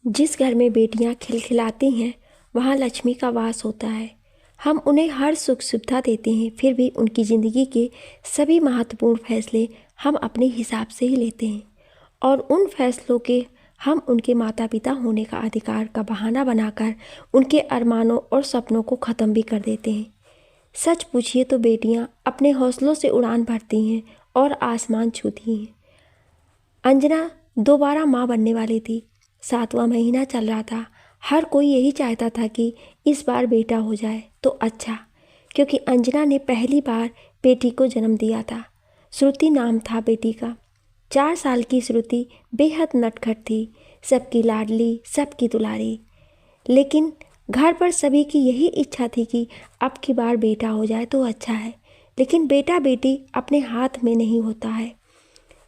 जिस घर में बेटियां खिलखिलाती हैं वहाँ लक्ष्मी का वास होता है। हम उन्हें हर सुख सुविधा देते हैं, फिर भी उनकी ज़िंदगी के सभी महत्वपूर्ण फैसले हम अपने हिसाब से ही लेते हैं और उन फैसलों के हम उनके माता पिता होने का अधिकार का बहाना बनाकर उनके अरमानों और सपनों को ख़त्म भी कर देते हैं। सच पूछिए तो बेटियां अपने हौसलों से उड़ान भरती हैं और आसमान छूती हैं। अंजना दोबारा माँ बनने वाली थी। 7वां महीना चल रहा था। हर कोई यही चाहता था कि इस बार बेटा हो जाए तो अच्छा, क्योंकि अंजना ने पहली बार बेटी को जन्म दिया था। श्रुति नाम था बेटी का। 4 साल की श्रुति बेहद नटखट थी, सबकी लाडली, सबकी दुलारी। लेकिन घर पर सभी की यही इच्छा थी कि अब की बार बेटा हो जाए तो अच्छा है, लेकिन बेटा बेटी अपने हाथ में नहीं होता है।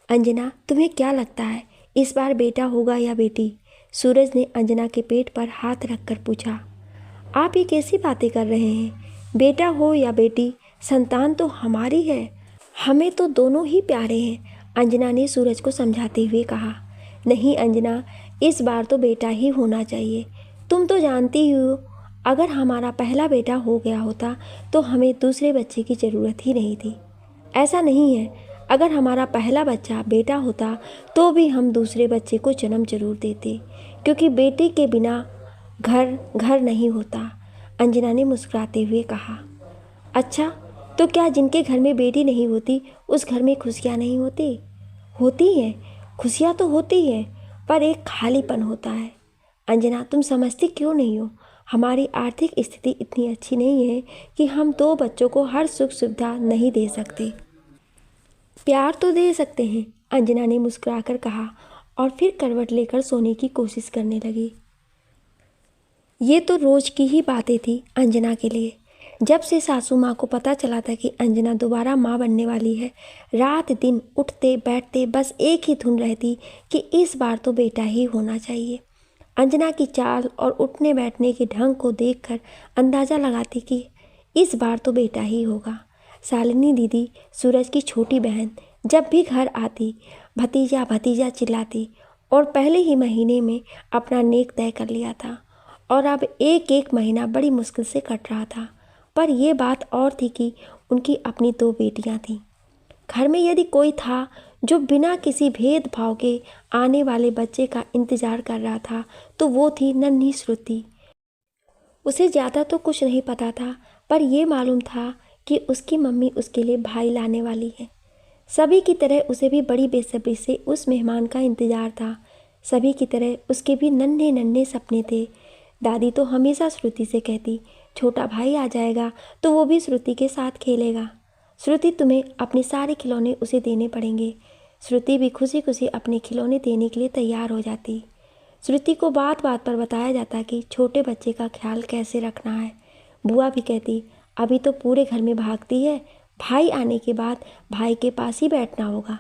अंजना, तुम्हें क्या लगता है इस बार बेटा होगा या बेटी? सूरज ने अंजना के पेट पर हाथ रखकर पूछा। आप ये कैसी बातें कर रहे हैं? बेटा हो या बेटी, संतान तो हमारी है। हमें तो दोनों ही प्यारे हैं, अंजना ने सूरज को समझाते हुए कहा। नहीं अंजना, इस बार तो बेटा ही होना चाहिए। तुम तो जानती ही हो, अगर हमारा पहला बेटा हो गया होता तो हमें दूसरे बच्चे की ज़रूरत ही नहीं थी। ऐसा नहीं है, अगर हमारा पहला बच्चा बेटा होता तो भी हम दूसरे बच्चे को जन्म जरूर देते, क्योंकि बेटी के बिना घर घर नहीं होता, अंजना ने मुस्कुराते हुए कहा। अच्छा, तो क्या जिनके घर में बेटी नहीं होती उस घर में खुशियाँ नहीं होती? होती हैं, खुशियाँ तो होती हैं, पर एक खालीपन होता है। अंजना, तुम समझती क्यों नहीं हो? हमारी आर्थिक स्थिति इतनी अच्छी नहीं है कि हम 2 बच्चों को हर सुख सुविधा नहीं दे सकते। प्यार तो दे सकते हैं, अंजना ने मुस्कुराकर कहा और फिर करवट लेकर सोने की कोशिश करने लगी। ये तो रोज की ही बातें थी अंजना के लिए। जब से सासू माँ को पता चला था कि अंजना दोबारा माँ बनने वाली है, रात दिन उठते बैठते बस एक ही धुन रहती कि इस बार तो बेटा ही होना चाहिए। अंजना की चाल और उठने बैठने के ढंग को देखकर अंदाज़ा लगाती कि इस बार तो बेटा ही होगा। शालिनी दीदी, सूरज की छोटी बहन, जब भी घर आती भतीजा भतीजा चिल्लाती और पहले ही महीने में अपना नेक तय कर लिया था और अब एक एक महीना बड़ी मुश्किल से कट रहा था। पर यह बात और थी कि उनकी अपनी 2 बेटियां थीं। घर में यदि कोई था जो बिना किसी भेदभाव के आने वाले बच्चे का इंतज़ार कर रहा था तो वो थी नन्ही श्रुति। उसे ज़्यादा तो कुछ नहीं पता था, पर यह मालूम था कि उसकी मम्मी उसके लिए भाई लाने वाली है। सभी की तरह उसे भी बड़ी बेसब्री से उस मेहमान का इंतज़ार था। सभी की तरह उसके भी नन्हे नन्हे सपने थे। दादी तो हमेशा श्रुति से कहती, छोटा भाई आ जाएगा तो वो भी श्रुति के साथ खेलेगा। श्रुति, तुम्हें अपने सारे खिलौने उसे देने पड़ेंगे। श्रुति भी खुशी खुशी अपने खिलौने देने के लिए तैयार हो जाती। श्रुति को बात बात पर बताया जाता कि छोटे बच्चे का ख्याल कैसे रखना है। बुआ भी कहती, अभी तो पूरे घर में भागती है, भाई आने के बाद भाई के पास ही बैठना होगा।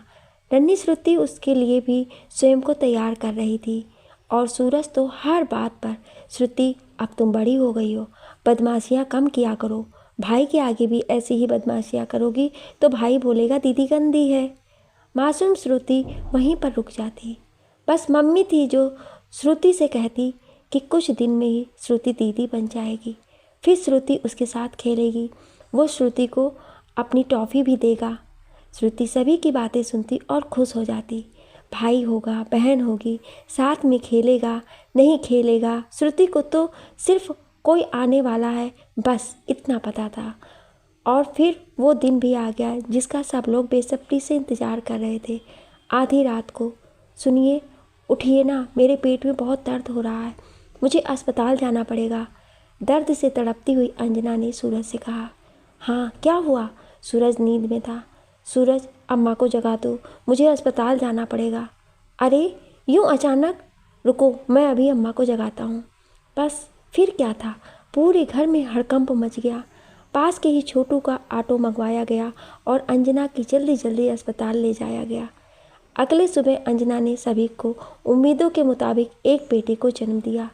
नन्ही श्रुति उसके लिए भी स्वयं को तैयार कर रही थी। और सूरज तो हर बात पर, श्रुति अब तुम बड़ी हो गई हो, बदमाशियाँ कम किया करो। भाई के आगे भी ऐसी ही बदमाशियाँ करोगी तो भाई बोलेगा दीदी गंदी है। मासूम श्रुति वहीं पर रुक जाती। बस मम्मी थी जो श्रुति से कहती कि कुछ दिन में ही श्रुति दीदी बन जाएगी, फिर श्रुति उसके साथ खेलेगी, वो श्रुति को अपनी टॉफ़ी भी देगा। श्रुति सभी की बातें सुनती और खुश हो जाती। भाई होगा, बहन होगी, साथ में खेलेगा, नहीं खेलेगा, श्रुति को तो सिर्फ कोई आने वाला है, बस इतना पता था। और फिर वो दिन भी आ गया जिसका सब लोग बेसब्री से इंतज़ार कर रहे थे। आधी रात को, सुनिए, उठिए ना, मेरे पेट में बहुत दर्द हो रहा है, मुझे अस्पताल जाना पड़ेगा। दर्द से तड़पती हुई अंजना ने सूरज से कहा। हाँ, क्या हुआ? सूरज नींद में था। सूरज, अम्मा को जगा दो, मुझे अस्पताल जाना पड़ेगा। अरे, यूँ अचानक? रुको, मैं अभी अम्मा को जगाता हूँ। बस फिर क्या था, पूरे घर में हड़कंप मच गया। पास के ही छोटू का ऑटो मंगवाया गया और अंजना की जल्दी जल्दी अस्पताल ले जाया गया। अगले सुबह अंजना ने सभी को उम्मीदों के मुताबिक एक बेटे को जन्म दिया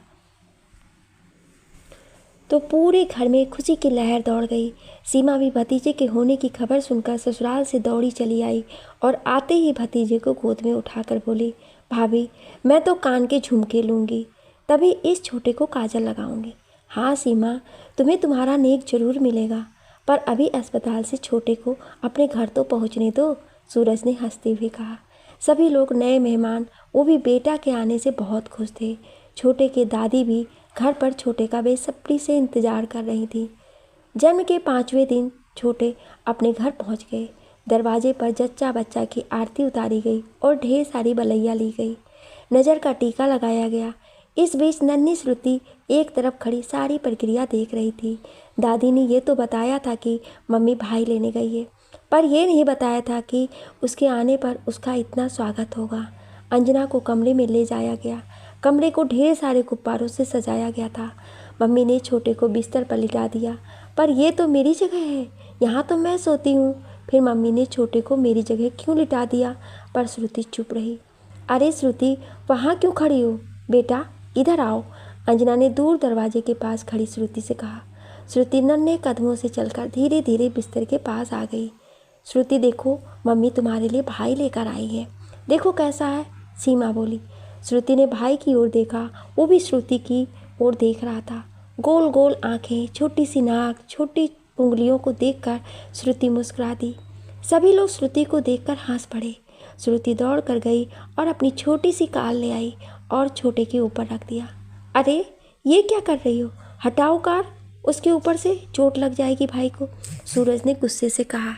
तो पूरे घर में खुशी की लहर दौड़ गई। सीमा भी भतीजे के होने की खबर सुनकर ससुराल से दौड़ी चली आई और आते ही भतीजे को गोद में उठाकर बोली, भाभी, मैं तो कान के झुमके लूँगी। तभी इस छोटे को काजल लगाऊंगी। हाँ सीमा, तुम्हें तुम्हारा नेक जरूर मिलेगा, पर अभी अस्पताल से छोटे को अपने घर तो पहुंचने दो, सूरज ने हंसते हुए कहा। सभी लोग नए मेहमान, वो भी बेटा के आने से बहुत खुश थे। छोटे के दादी भी घर पर छोटे का बेसब्री से इंतजार कर रही थी। जन्म के 5वें दिन छोटे अपने घर पहुंच गए। दरवाजे पर जच्चा बच्चा की आरती उतारी गई और ढेर सारी बलैया ली गई। नज़र का टीका लगाया गया। इस बीच नन्ही श्रुति एक तरफ खड़ी सारी प्रक्रिया देख रही थी। दादी ने ये तो बताया था कि मम्मी भाई लेने गई है, पर यह नहीं बताया था कि उसके आने पर उसका इतना स्वागत होगा। अंजना को कमरे में ले जाया गया। कमरे को ढेर सारे गुब्बारों से सजाया गया था। मम्मी ने छोटे को बिस्तर पर लिटा दिया। पर यह तो मेरी जगह है, यहाँ तो मैं सोती हूँ। फिर मम्मी ने छोटे को मेरी जगह क्यों लिटा दिया? पर श्रुति चुप रही। अरे श्रुति, वहाँ क्यों खड़ी हो? बेटा इधर आओ, अंजना ने दूर दरवाजे के पास खड़ी श्रुति से कहा। श्रुति नन्हे कदमों से चलकर धीरे धीरे बिस्तर के पास आ गई। श्रुति देखो, मम्मी तुम्हारे लिए भाई लेकर आई है, देखो कैसा है, सीमा बोली। श्रुति ने भाई की ओर देखा। वो भी श्रुति की ओर देख रहा था। गोल गोल आंखें, छोटी सी नाक, छोटी उंगलियों को देखकर श्रुति मुस्कुरा दी। सभी लोग श्रुति को देखकर हंस पड़े। श्रुति दौड़ कर गई और अपनी छोटी सी कार ले आई और छोटे के ऊपर रख दिया। अरे ये क्या कर रही हो? हटाओ कार उसके ऊपर से, चोट लग जाएगी भाई को, सूरज ने गुस्से से कहा।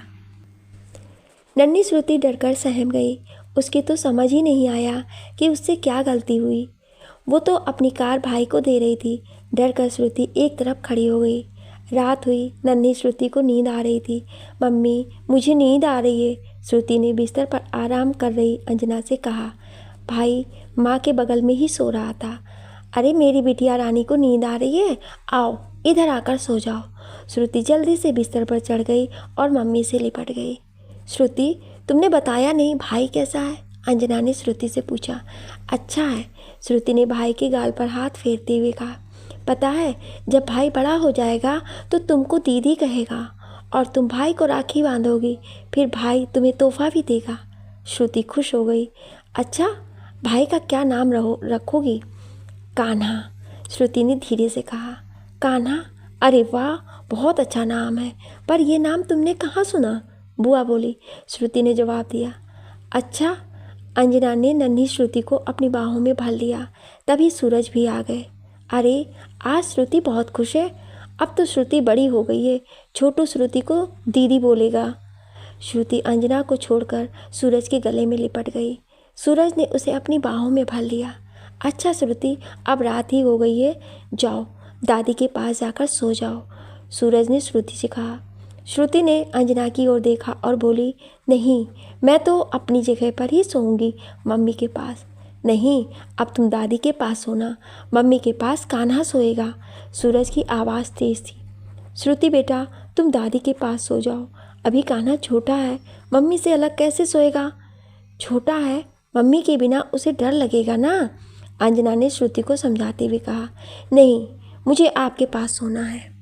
नन्ही श्रुति डरकर सहम गई। उसकी तो समझ ही नहीं आया कि उससे क्या गलती हुई। वो तो अपनी कार भाई को दे रही थी। डर कर श्रुति एक तरफ खड़ी हो गई। रात हुई। नन्ही श्रुति को नींद आ रही थी। मम्मी मुझे नींद आ रही है, श्रुति ने बिस्तर पर आराम कर रही अंजना से कहा। भाई माँ के बगल में ही सो रहा था। अरे मेरी बिटिया रानी को नींद आ रही है, आओ इधर आकर सो जाओ। श्रुति जल्दी से बिस्तर पर चढ़ गई और मम्मी से लिपट गई। श्रुति तुमने बताया नहीं भाई कैसा है? अंजना ने श्रुति से पूछा। अच्छा है, श्रुति ने भाई के गाल पर हाथ फेरते हुए कहा। पता है, जब भाई बड़ा हो जाएगा तो तुमको दीदी कहेगा और तुम भाई को राखी बांधोगी, फिर भाई तुम्हें तोहफा भी देगा। श्रुति खुश हो गई। अच्छा, भाई का क्या नाम रखोगी? कान्हा, श्रुति ने धीरे से कहा। कान्हा? अरे वाह, बहुत अच्छा नाम है, पर यह नाम तुमने कहाँ सुना? बुआ बोली। श्रुति ने जवाब दिया। अच्छा, अंजना ने नन्ही श्रुति को अपनी बाहों में भर लिया। तभी सूरज भी आ गए। अरे आज श्रुति बहुत खुश है, अब तो श्रुति बड़ी हो गई है, छोटू श्रुति को दीदी बोलेगा। श्रुति अंजना को छोड़कर सूरज के गले में लिपट गई। सूरज ने उसे अपनी बाहों में भर लिया। अच्छा श्रुति, अब रात ही हो गई है, जाओ दादी के पास जाकर सो जाओ, सूरज ने श्रुति से कहा। श्रुति ने अंजना की ओर देखा और बोली, नहीं, मैं तो अपनी जगह पर ही सोऊंगी, मम्मी के पास। नहीं, अब तुम दादी के पास सोना, मम्मी के पास कान्हा सोएगा। सूरज की आवाज़ तेज थी। श्रुति बेटा, तुम दादी के पास सो जाओ, अभी कान्हा छोटा है, मम्मी से अलग कैसे सोएगा? छोटा है, मम्मी के बिना उसे डर लगेगा ना, अंजना ने श्रुति को समझाते हुए कहा। नहीं, मुझे आपके पास सोना है।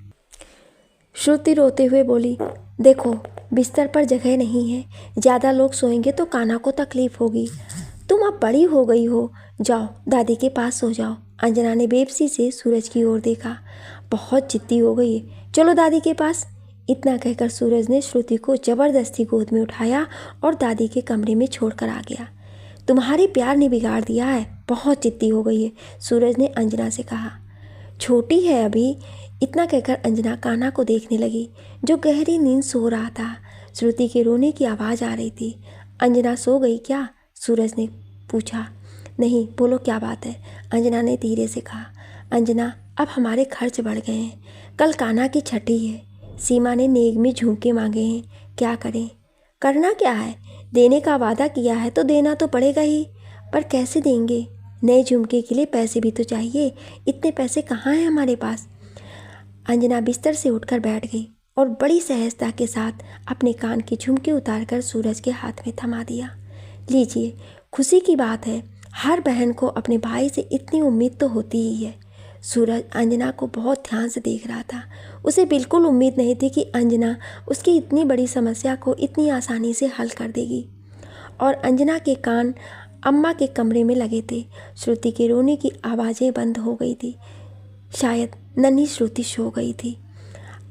श्रुति रोते हुए बोली, देखो बिस्तर पर जगह नहीं है, ज़्यादा लोग सोएंगे तो कान्हा को तकलीफ होगी। तुम अब बड़ी हो गई हो, जाओ दादी के पास सो जाओ। अंजना ने बेबसी से सूरज की ओर देखा। बहुत जिद्दी हो गई है, चलो दादी के पास। इतना कहकर सूरज ने श्रुति को ज़बरदस्ती गोद में उठाया और दादी के कमरे में छोड़कर आ गया। तुम्हारे प्यार ने बिगाड़ दिया है, बहुत जिद्दी हो गई है, सूरज ने अंजना से कहा। छोटी है अभी। इतना कहकर अंजना कान्हा को देखने लगी, जो गहरी नींद सो रहा था। श्रुति के रोने की आवाज़ आ रही थी। अंजना सो गई क्या? सूरज ने पूछा। नहीं, बोलो क्या बात है, अंजना ने धीरे से कहा। अंजना, अब हमारे खर्च बढ़ गए हैं, कल कान्हा की छठी है, सीमा ने नेग में झुमके मांगे हैं, क्या करें? करना क्या है, देने का वादा किया है तो देना तो पड़ेगा ही, पर कैसे देंगे? नए झुमके के लिए पैसे भी तो चाहिए, इतने पैसे कहाँ हैं हमारे पास? अंजना बिस्तर से उठकर बैठ गई और बड़ी सहजता के साथ अपने कान के झुमके उतारकर सूरज के हाथ में थमा दिया। लीजिए, खुशी की बात है, हर बहन को अपने भाई से इतनी उम्मीद तो होती ही है। सूरज अंजना को बहुत ध्यान से देख रहा था। उसे बिल्कुल उम्मीद नहीं थी कि अंजना उसकी इतनी बड़ी समस्या को इतनी आसानी से हल कर देगी। और अंजना के कान अम्मा के कमरे में लगे थे। श्रुति के रोने की आवाज़ें बंद हो गई थी। शायद नन्ही श्रुति सो गई थी।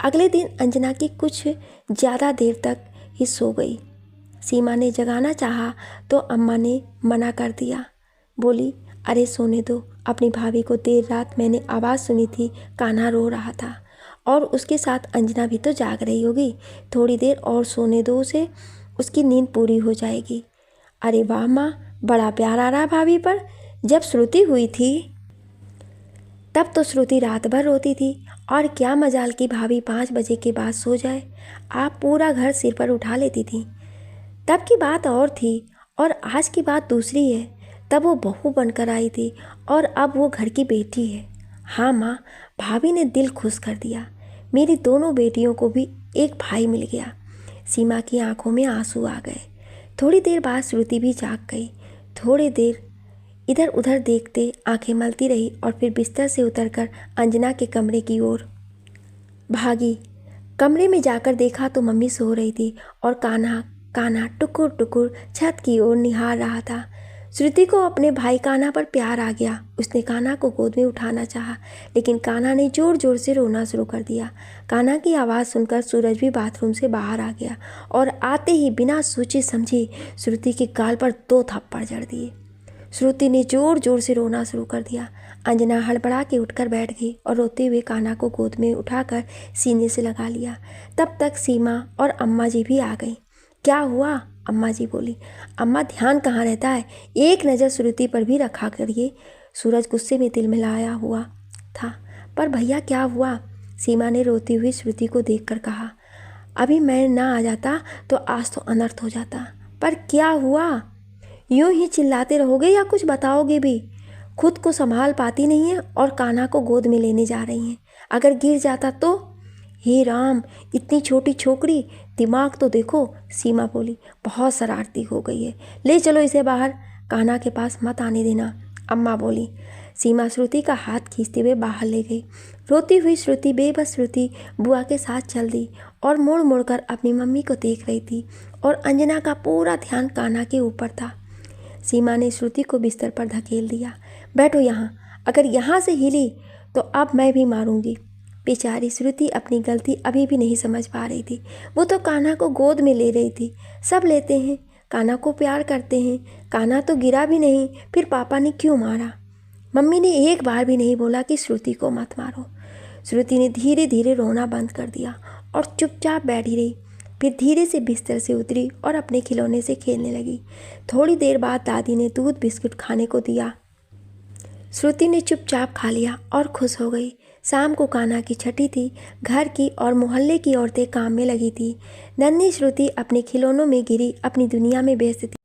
अगले दिन अंजना की कुछ ज़्यादा देर तक ही सो गई। सीमा ने जगाना चाहा तो अम्मा ने मना कर दिया। बोली, अरे सोने दो, अपनी भाभी को देर रात मैंने आवाज़ सुनी थी, कान्हा रो रहा था और उसके साथ अंजना भी तो जाग रही होगी, थोड़ी देर और सोने दो उसे, उसकी नींद पूरी हो जाएगी। अरे वाह माँ, बड़ा प्यार आ रहा भाभी पर। जब श्रुति हुई थी तब तो श्रुति रात भर रोती थी और क्या मजाल की भाभी 5 बजे के बाद सो जाए, आप पूरा घर सिर पर उठा लेती थी। तब की बात और थी और आज की बात दूसरी है। तब वो बहू बनकर आई थी और अब वो घर की बेटी है। हाँ माँ, भाभी ने दिल खुश कर दिया। मेरी दोनों बेटियों को भी एक भाई मिल गया। सीमा की आंखों में आंसू आ गए। थोड़ी देर बाद श्रुति भी जाग गई। थोड़ी देर इधर उधर देखते आंखें मलती रही और फिर बिस्तर से उतरकर अंजना के कमरे की ओर भागी। कमरे में जाकर देखा तो मम्मी सो रही थी और कान्हा टुकुर टुकुर छत की ओर निहार रहा था। श्रुति को अपने भाई कान्हा पर प्यार आ गया। उसने कान्हा को गोद में उठाना चाहा, लेकिन कान्हा ने जोर जोर से रोना शुरू कर दिया। कान्हा की आवाज़ सुनकर सूरज भी बाथरूम से बाहर आ गया और आते ही बिना सोचे समझे श्रुति के गाल पर 2 थप्पड़ जड़ दिए। श्रुति ने जोर जोर से रोना शुरू कर दिया। अंजना हड़बड़ा के उठकर बैठ गई और रोते हुए कान्हा को गोद में उठाकर सीने से लगा लिया। तब तक सीमा और अम्मा जी भी आ गई। क्या हुआ? अम्मा जी बोली। अम्मा, ध्यान कहाँ रहता है, एक नज़र श्रुति पर भी रखा करिए। सूरज गुस्से में तिलमिलाया हुआ था। पर भैया क्या हुआ? सीमा ने रोती हुई श्रुति को देखकर कहा। अभी मैं ना आ जाता तो आज तो अनर्थ हो जाता। पर क्या हुआ? यूं ही चिल्लाते रहोगे या कुछ बताओगे भी? खुद को संभाल पाती नहीं है और कान्हा को गोद में लेने जा रही हैं। अगर गिर जाता तो? हे राम, इतनी छोटी छोकरी, दिमाग तो देखो। सीमा बोली। बहुत शरारती हो गई है, ले चलो इसे बाहर, कान्हा के पास मत आने देना, अम्मा बोली। सीमा श्रुति का हाथ खींचते हुए बाहर ले गई। रोती हुई श्रुति बेबस श्रुति बुआ के साथ चल दी और मुड़ मुड़ कर अपनी मम्मी को देख रही थी और अंजना का पूरा ध्यान कान्हा के ऊपर था। सीमा ने श्रुति को बिस्तर पर धकेल दिया। बैठो यहाँ, अगर यहाँ से हिली तो अब मैं भी मारूंगी। बेचारी श्रुति अपनी गलती अभी भी नहीं समझ पा रही थी। वो तो कान्हा को गोद में ले रही थी। सब लेते हैं, कान्हा को प्यार करते हैं। कान्हा तो गिरा भी नहीं, फिर पापा ने क्यों मारा? मम्मी ने एक बार भी नहीं बोला कि श्रुति को मत मारो। श्रुति ने धीरे धीरे रोना बंद कर दिया और चुपचाप बैठी रही। फिर धीरे से बिस्तर से उतरी और अपने खिलौने से खेलने लगी। थोड़ी देर बाद दादी ने दूध बिस्कुट खाने को दिया। श्रुति ने चुपचाप खा लिया और खुश हो गई। शाम को कान्हा की छठी थी। घर की और मोहल्ले की औरतें काम में लगी थी। नन्ही श्रुति अपने खिलौनों में घिरी अपनी दुनिया में व्यस्त थी।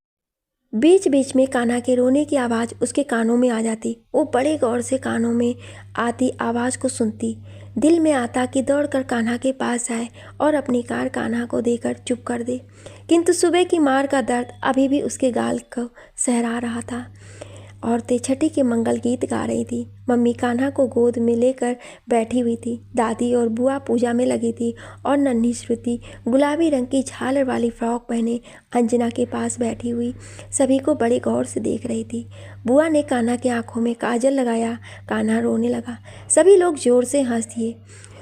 बीच बीच में कान्हा के रोने की आवाज़ उसके कानों में आ जाती। वो बड़े गौर से कानों में आती आवाज़ को सुनती। दिल में आता कि दौड़कर कान्हा के पास जाए और अपनी कार कान्हा को देकर चुप कर दे, किंतु सुबह की मार का दर्द अभी भी उसके गाल को सहरा रहा था। औरतें छठी के मंगल गीत गा रही थी। मम्मी कान्हा को गोद में लेकर बैठी हुई थी। दादी और बुआ पूजा में लगी थी और नन्ही श्रुति गुलाबी रंग की झालर वाली फ्रॉक पहने अंजना के पास बैठी हुई सभी को बड़े गौर से देख रही थी। बुआ ने कान्हा की आंखों में काजल लगाया। कान्हा रोने लगा। सभी लोग जोर से हंस दिए।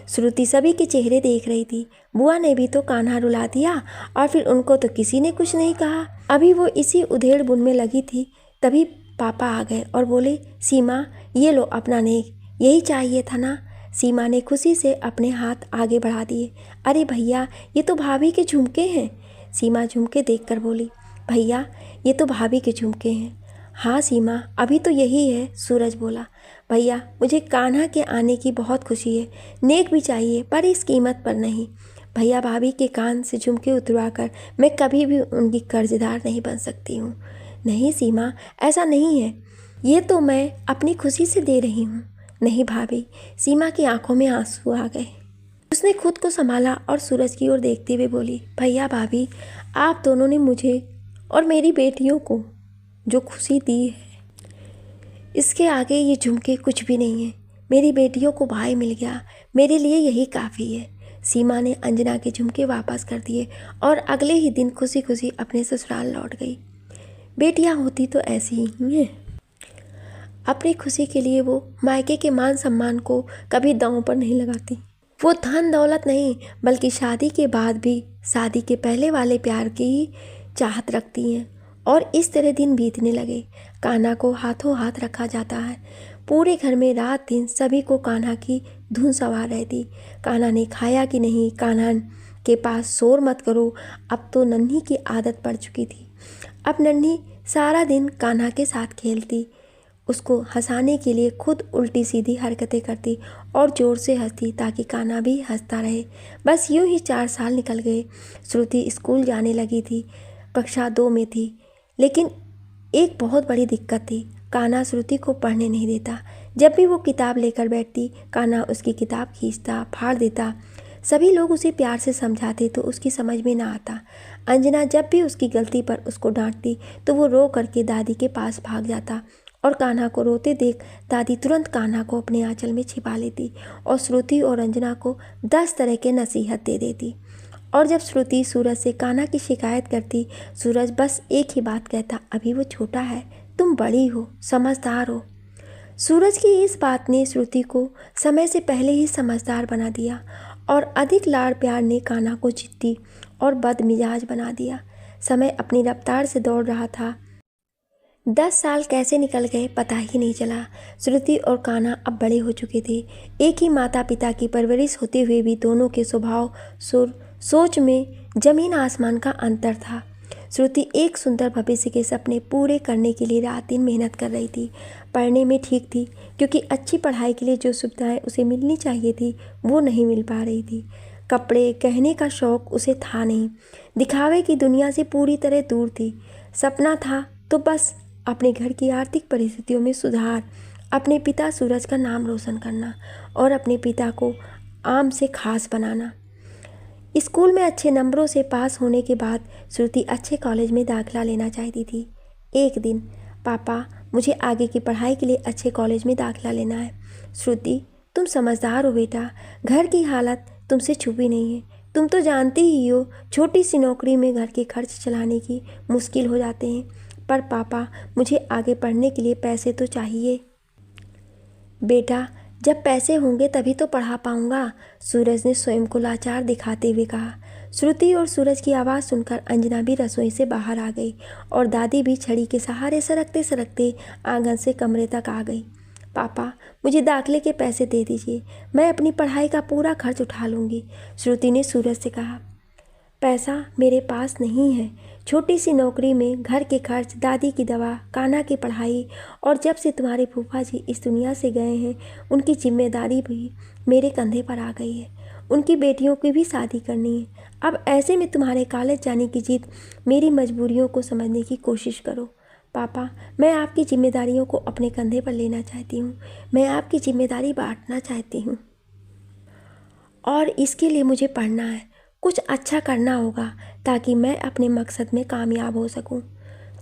श्रुति सभी के चेहरे देख रही थी। बुआ ने भी तो कान्हा रुला दिया और फिर उनको तो किसी ने कुछ नहीं कहा। अभी वो इसी उधेड़ बुन में लगी थी, तभी पापा आ गए और बोले, सीमा ये लो अपना नेक, यही चाहिए था ना। सीमा ने खुशी से अपने हाथ आगे बढ़ा दिए। अरे भैया, ये तो भाभी के झुमके हैं। सीमा झुमके देखकर बोली, भैया ये तो भाभी के झुमके हैं। हाँ सीमा, अभी तो यही है, सूरज बोला। भैया मुझे कान्हा के आने की बहुत खुशी है, नेक भी चाहिए पर इस कीमत पर नहीं। भैया भाभी के कान से झुमके उतरवा कर मैं कभी भी उनकी कर्जदार नहीं बन सकती हूँ। नहीं सीमा, ऐसा नहीं है, ये तो मैं अपनी खुशी से दे रही हूँ। नहीं भाभी। सीमा की आंखों में आंसू आ गए। उसने खुद को संभाला और सूरज की ओर देखते हुए बोली, भैया भाभी, आप दोनों ने मुझे और मेरी बेटियों को जो खुशी दी है, इसके आगे ये झुमके कुछ भी नहीं है। मेरी बेटियों को भाई मिल गया, मेरे लिए यही काफ़ी है। सीमा ने अंजना के झुमके वापस कर दिए और अगले ही दिन खुशी खुशी अपने ससुराल लौट गई। बेटियां होती तो ऐसी ही हैं। अपनी खुशी के लिए वो मायके के मान सम्मान को कभी दांव पर नहीं लगाती। वो धन दौलत नहीं बल्कि शादी के बाद भी शादी के पहले वाले प्यार की ही चाहत रखती हैं। और इस तरह दिन बीतने लगे। कान्हा को हाथों हाथ रखा जाता है। पूरे घर में रात दिन सभी को कान्हा की धुन सवार रहती। कान्हा ने खाया कि नहीं, कान्हा के पास शोर मत करो। अब तो नन्ही की आदत पड़ चुकी थी। अब नन्ही सारा दिन कान्हा के साथ खेलती, उसको हंसाने के लिए खुद उल्टी सीधी हरकतें करती और ज़ोर से हंसती ताकि कान्हा भी हंसता रहे। बस यूं ही 4 साल निकल गए। श्रुति स्कूल जाने लगी थी, कक्षा 2 में थी। लेकिन एक बहुत बड़ी दिक्कत थी, कान्हा श्रुति को पढ़ने नहीं देता। जब भी वो किताब लेकर बैठती, कान्हा उसकी किताब खींचता, फाड़ देता। सभी लोग उसे प्यार से समझाते तो उसकी समझ में ना आता। अंजना जब भी उसकी गलती पर उसको डांटती तो वो रो करके दादी के पास भाग जाता और कान्हा को रोते देख दादी तुरंत कान्हा को अपने आंचल में छिपा लेती और श्रुति और अंजना को 10 तरह के नसीहत दे देती। और जब श्रुति सूरज से कान्हा की शिकायत करती, सूरज बस एक ही बात कहता, अभी वो छोटा है, तुम बड़ी हो, समझदार हो। सूरज की इस बात ने श्रुति को समय से पहले ही समझदार बना दिया और अधिक लाड़ प्यार ने कान्हा को जिद्दी और बदमिजाज बना दिया। समय अपनी रफ्तार से दौड़ रहा था। 10 साल कैसे निकल गए पता ही नहीं चला। श्रुति और कान्हा अब बड़े हो चुके थे। एक ही माता पिता की परवरिश होते हुए भी दोनों के स्वभाव, सुर, सोच में जमीन आसमान का अंतर था। श्रुति एक सुंदर भविष्य के सपने पूरे करने के लिए रात दिन मेहनत कर रही थी। पढ़ने में ठीक थी क्योंकि अच्छी पढ़ाई के लिए जो सुविधाएं उसे मिलनी चाहिए थी वो नहीं मिल पा रही थी। कपड़े गहने का शौक उसे था नहीं। दिखावे की दुनिया से पूरी तरह दूर थी। सपना था तो बस अपने घर की आर्थिक परिस्थितियों में सुधार, अपने पिता सूरज का नाम रोशन करना और अपने पिता को आम से खास बनाना। स्कूल में अच्छे नंबरों से पास होने के बाद श्रुति अच्छे कॉलेज में दाखिला लेना चाहती थी। एक दिन, पापा मुझे आगे की पढ़ाई के लिए अच्छे कॉलेज में दाखिला लेना है। श्रुति, तुम समझदार हो बेटा, घर की हालत तुमसे छुपी नहीं है। तुम तो जानती ही हो छोटी सी नौकरी में घर के खर्च चलाने की मुश्किल हो जाते हैं। पर पापा, मुझे आगे पढ़ने के लिए पैसे तो चाहिए। बेटा, जब पैसे होंगे तभी तो पढ़ा पाऊंगा, सूरज ने स्वयं को लाचार दिखाते हुए कहा। श्रुति और सूरज की आवाज़ सुनकर अंजना भी रसोई से बाहर आ गई और दादी भी छड़ी के सहारे सरकते सरकते आंगन से कमरे तक आ गई। पापा, मुझे दाखिले के पैसे दे दीजिए, मैं अपनी पढ़ाई का पूरा खर्च उठा लूँगी, श्रुति ने सूरज से कहा। पैसा मेरे पास नहीं है। छोटी सी नौकरी में घर के खर्च, दादी की दवा, कान्हा की पढ़ाई और जब से तुम्हारे फूफा जी इस दुनिया से गए हैं उनकी जिम्मेदारी भी मेरे कंधे पर आ गई है। उनकी बेटियों की भी शादी करनी है। अब ऐसे में तुम्हारे कॉलेज जाने की जिद, मेरी मजबूरियों को समझने की कोशिश करो। पापा, मैं आपकी जिम्मेदारियों को अपने कंधे पर लेना चाहती हूँ। मैं आपकी जिम्मेदारी बांटना चाहती हूँ और इसके लिए मुझे पढ़ना है, कुछ अच्छा करना होगा ताकि मैं अपने मकसद में कामयाब हो सकूं।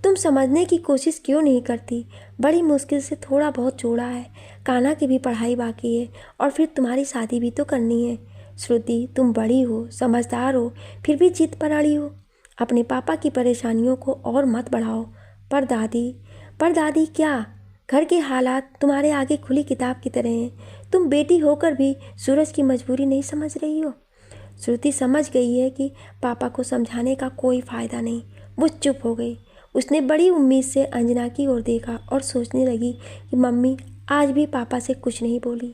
तुम समझने की कोशिश क्यों नहीं करती? बड़ी मुश्किल से थोड़ा बहुत जोड़ा है। कान्हा की भी पढ़ाई बाकी है और फिर तुम्हारी शादी भी तो करनी है। श्रुति, तुम बड़ी हो, समझदार हो, फिर भी जिद पर अड़ी हो। अपने पापा की परेशानियों को और मत बढ़ाओ। पर दादी क्या? घर के हालात तुम्हारे आगे खुली किताब की तरह हैं। तुम बेटी होकर भी सूरज की मजबूरी नहीं समझ रही हो। श्रुति समझ गई है कि पापा को समझाने का कोई फ़ायदा नहीं। वो चुप हो गई। उसने बड़ी उम्मीद से अंजना की ओर देखा और सोचने लगी कि मम्मी आज भी पापा से कुछ नहीं बोली।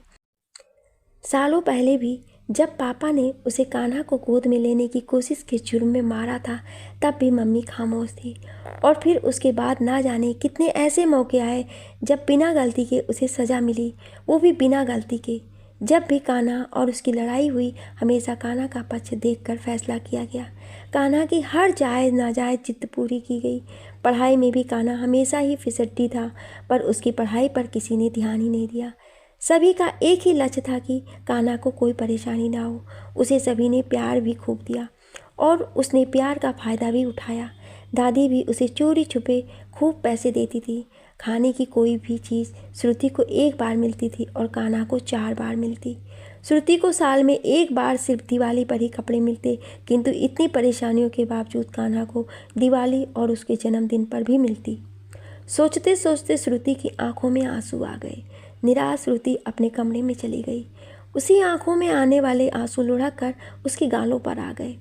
सालों पहले भी जब पापा ने उसे कान्हा को गोद में लेने की कोशिश के जुर्म में मारा था, तब भी मम्मी खामोश थी। और फिर उसके बाद ना जाने कितने ऐसे मौके आए जब बिना गलती के उसे सज़ा मिली, वो भी बिना गलती के। जब भी कान्हा और उसकी लड़ाई हुई, हमेशा कान्हा का पक्ष देखकर फैसला किया गया। कान्हा की हर जायज़ नाजायज़ जिद पूरी की गई। पढ़ाई में भी कान्हा हमेशा ही फिसड्डी था, पर उसकी पढ़ाई पर किसी ने ध्यान ही नहीं दिया। सभी का एक ही लक्ष्य था कि कान्हा को कोई परेशानी ना हो। उसे सभी ने प्यार भी खूब दिया और उसने प्यार का फ़ायदा भी उठाया। दादी भी उसे चोरी छुपे खूब पैसे देती थी। खाने की कोई भी चीज़ श्रुति को एक बार मिलती थी और कान्हा को 4 बार मिलती। श्रुति को साल में एक बार सिर्फ दिवाली पर ही कपड़े मिलते, किंतु इतनी परेशानियों के बावजूद कान्हा को दिवाली और उसके जन्मदिन पर भी मिलती। सोचते सोचते श्रुति की आंखों में आंसू आ गए। निराश श्रुति अपने कमरे में चली गई। उसी आंखों में आने वाले आंसू लुढ़क कर उसके गालों पर आ गए।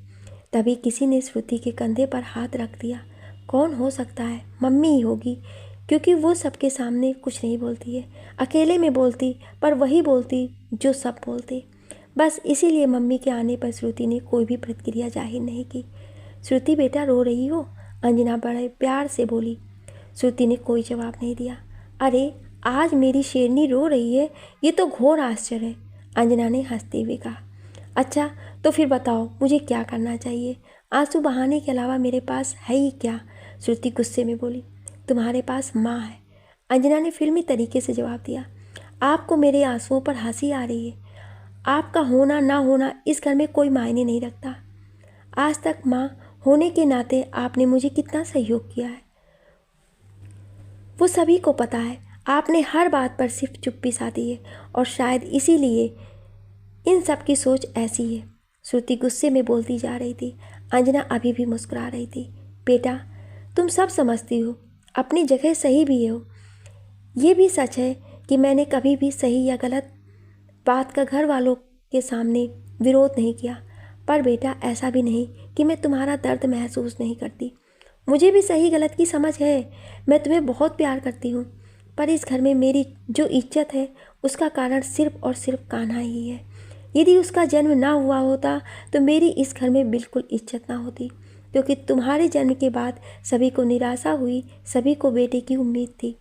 तभी किसी ने श्रुति के कंधे पर हाथ रख दिया। कौन हो सकता है? मम्मी ही होगी, क्योंकि वो सबके सामने कुछ नहीं बोलती है, अकेले में बोलती, पर वही बोलती जो सब बोलते। बस इसीलिए मम्मी के आने पर श्रुति ने कोई भी प्रतिक्रिया जाहिर नहीं की। श्रुति बेटा रो रही हो? अंजना बड़े प्यार से बोली। श्रुति ने कोई जवाब नहीं दिया। अरे आज मेरी शेरनी रो रही है, ये तो घोर आश्चर्य है, अंजना ने हंसते हुए कहा। अच्छा तो फिर बताओ मुझे क्या करना चाहिए? आंसू बहाने के अलावा मेरे पास है ही क्या? श्रुति गुस्से में बोली। तुम्हारे पास माँ है, अंजना ने फिल्मी तरीके से जवाब दिया। आपको मेरे आंसुओं पर हंसी आ रही है। आपका होना ना होना इस घर में कोई मायने नहीं रखता। आज तक माँ होने के नाते आपने मुझे कितना सहयोग किया है वो सभी को पता है। आपने हर बात पर सिर्फ चुप्पी साधी है और शायद इसीलिए इन सब की सोच ऐसी है। श्रुति गुस्से में बोलती जा रही थी। अंजना अभी भी मुस्कुरा रही थी। बेटा तुम सब समझती हो, अपनी जगह सही भी हो। ये भी सच है कि मैंने कभी भी सही या गलत बात का घर वालों के सामने विरोध नहीं किया, पर बेटा ऐसा भी नहीं कि मैं तुम्हारा दर्द महसूस नहीं करती। मुझे भी सही गलत की समझ है। मैं तुम्हें बहुत प्यार करती हूँ, पर इस घर में मेरी जो इज्जत है उसका कारण सिर्फ और सिर्फ कान्हा ही है। यदि उसका जन्म ना हुआ होता तो मेरी इस घर में बिल्कुल इज्जत ना होती, क्योंकि तुम्हारे जन्म के बाद सभी को निराशा हुई, सभी को बेटे की उम्मीद थी।